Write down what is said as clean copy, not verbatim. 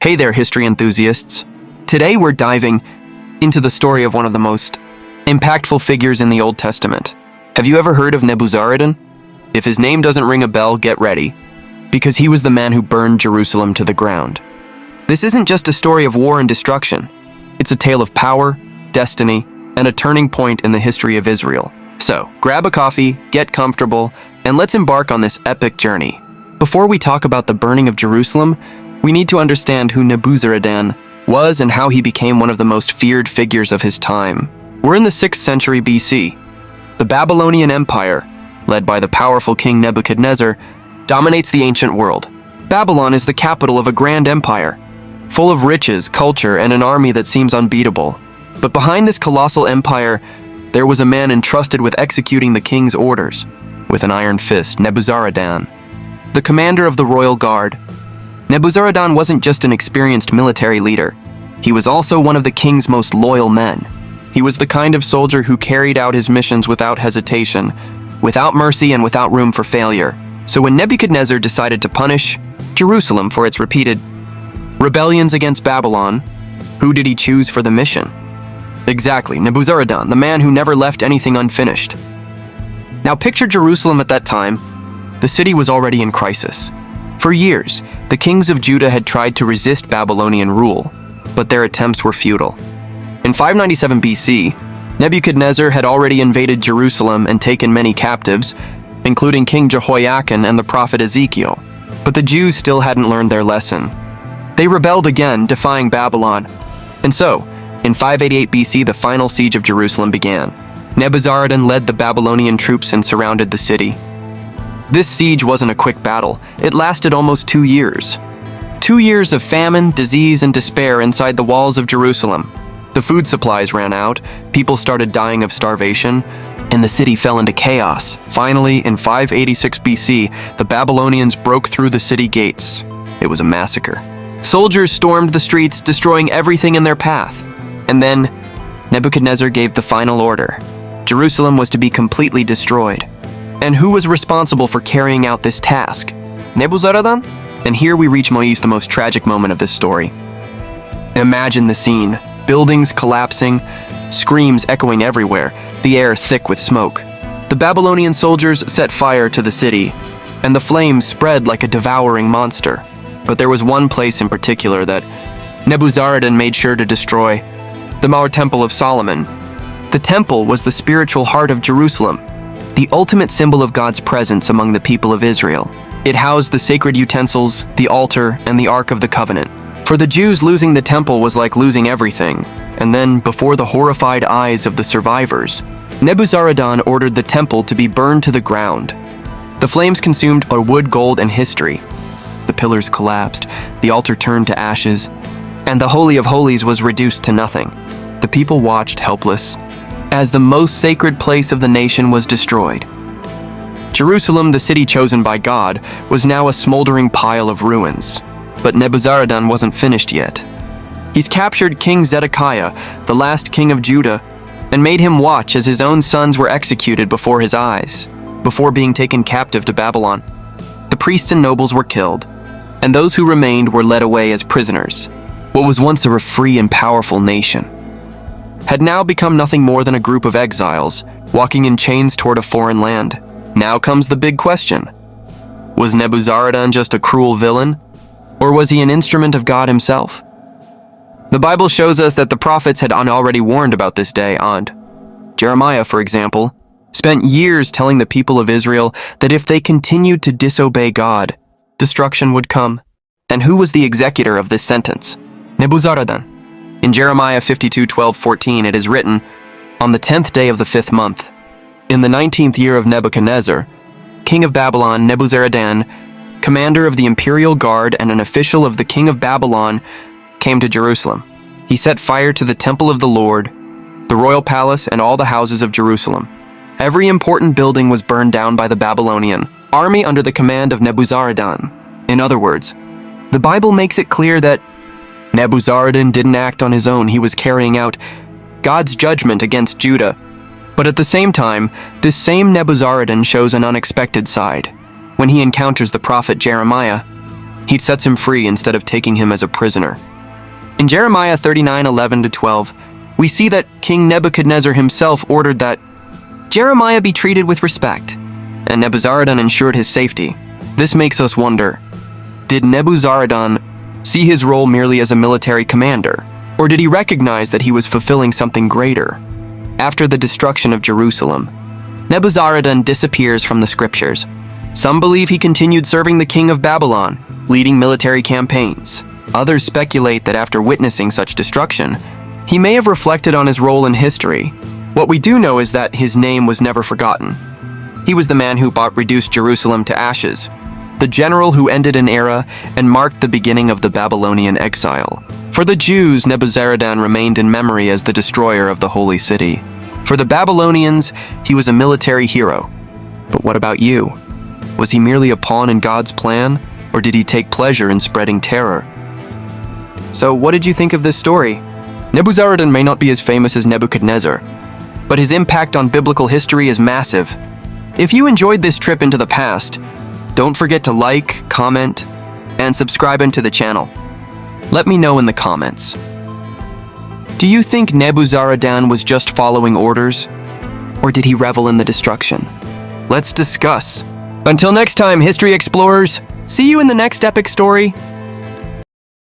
Hey there, history enthusiasts. Today we're diving into the story of one of the most impactful figures in the Old Testament. Have you ever heard of Nebuzaradan? If his name doesn't ring a bell, get ready, because he was the man who burned Jerusalem to the ground. This isn't just a story of war and destruction. It's a tale of power, destiny, and a turning point in the history of Israel. So, grab a coffee, get comfortable, and let's embark on this epic journey. Before we talk about the burning of Jerusalem, we need to understand who Nebuzaradan was and how he became one of the most feared figures of his time. We're in the 6th century BC. The Babylonian Empire, led by the powerful King Nebuchadnezzar, dominates the ancient world. Babylon is the capital of a grand empire, full of riches, culture, and an army that seems unbeatable. But behind this colossal empire, there was a man entrusted with executing the king's orders. With an iron fist, Nebuzaradan, the commander of the royal guard. Nebuzaradan wasn't just an experienced military leader. He was also one of the king's most loyal men. He was the kind of soldier who carried out his missions without hesitation, without mercy, and without room for failure. So when Nebuchadnezzar decided to punish Jerusalem for its repeated rebellions against Babylon, who did he choose for the mission? Exactly, Nebuzaradan, the man who never left anything unfinished. Now picture Jerusalem at that time. The city was already in crisis. For years, the kings of Judah had tried to resist Babylonian rule, but their attempts were futile. In 597 BC, Nebuchadnezzar had already invaded Jerusalem and taken many captives, including King Jehoiakim and the prophet Ezekiel. But the Jews still hadn't learned their lesson. They rebelled again, defying Babylon. And so, in 588 BC, the final siege of Jerusalem began. Nebuzaradan led the Babylonian troops and surrounded the city. This siege wasn't a quick battle. It lasted almost 2 years. 2 years of famine, disease, and despair inside the walls of Jerusalem. The food supplies ran out, people started dying of starvation, and the city fell into chaos. Finally, in 586 BC, the Babylonians broke through the city gates. It was a massacre. Soldiers stormed the streets, destroying everything in their path. And then, Nebuchadnezzar gave the final order. Jerusalem was to be completely destroyed. And who was responsible for carrying out this task? Nebuzaradan? And here we reach Moise, the most tragic moment of this story. Imagine the scene. Buildings collapsing, screams echoing everywhere, the air thick with smoke. The Babylonian soldiers set fire to the city, and the flames spread like a devouring monster. But there was one place in particular that Nebuzaradan made sure to destroy: the Mauer Temple of Solomon. The temple was the spiritual heart of Jerusalem, the ultimate symbol of God's presence among the people of Israel. It housed the sacred utensils, the altar, and the Ark of the Covenant. For the Jews, losing the temple was like losing everything. And then, before the horrified eyes of the survivors, Nebuzaradan ordered the temple to be burned to the ground. The flames consumed our wood, gold, and history. The pillars collapsed, the altar turned to ashes, and the Holy of Holies was reduced to nothing. The people watched helpless as the most sacred place of the nation was destroyed. Jerusalem, the city chosen by God, was now a smoldering pile of ruins. But Nebuzaradan wasn't finished yet. He's captured King Zedekiah, the last king of Judah, and made him watch as his own sons were executed before his eyes, before being taken captive to Babylon. The priests and nobles were killed, and those who remained were led away as prisoners. What was once a free and powerful nation had now become nothing more than a group of exiles, walking in chains toward a foreign land. Now comes the big question. Was Nebuzaradan just a cruel villain? Or was he an instrument of God himself? The Bible shows us that the prophets had already warned about this day, and Jeremiah, for example, spent years telling the people of Israel that if they continued to disobey God, destruction would come. And who was the executor of this sentence? Nebuzaradan. In Jeremiah 52:12-14, it is written, "On the 10th day of the 5th month, in the 19th year of Nebuchadnezzar, king of Babylon, Nebuzaradan, commander of the imperial guard and an official of the king of Babylon, came to Jerusalem. He set fire to the temple of the Lord, the royal palace, and all the houses of Jerusalem. Every important building was burned down by the Babylonian army under the command of Nebuzaradan." In other words, the Bible makes it clear that Nebuzaradan didn't act on his own. He was carrying out God's judgment against Judah. But at the same time, this same Nebuzaradan shows an unexpected side. When he encounters the prophet Jeremiah, he sets him free instead of taking him as a prisoner. In Jeremiah 39:11-12, we see that King Nebuchadnezzar himself ordered that Jeremiah be treated with respect, and Nebuzaradan ensured his safety. This makes us wonder, did Nebuzaradan see his role merely as a military commander, or did he recognize that he was fulfilling something greater? After the destruction of Jerusalem, Nebuzaradan disappears from the scriptures. Some believe he continued serving the king of Babylon, leading military campaigns. Others speculate that after witnessing such destruction, he may have reflected on his role in history. What we do know is that his name was never forgotten. He was the man who reduced Jerusalem to ashes, the general who ended an era and marked the beginning of the Babylonian exile. For the Jews, Nebuzaradan remained in memory as the destroyer of the holy city. For the Babylonians, he was a military hero. But what about you? Was he merely a pawn in God's plan, or did he take pleasure in spreading terror? So what did you think of this story? Nebuzaradan may not be as famous as Nebuchadnezzar, but his impact on biblical history is massive. If you enjoyed this trip into the past, don't forget to like, comment, and subscribe into the channel. Let me know in the comments. Do you think Nebuzaradan was just following orders, or did he revel in the destruction? Let's discuss. Until next time, History Explorers, see you in the next epic story.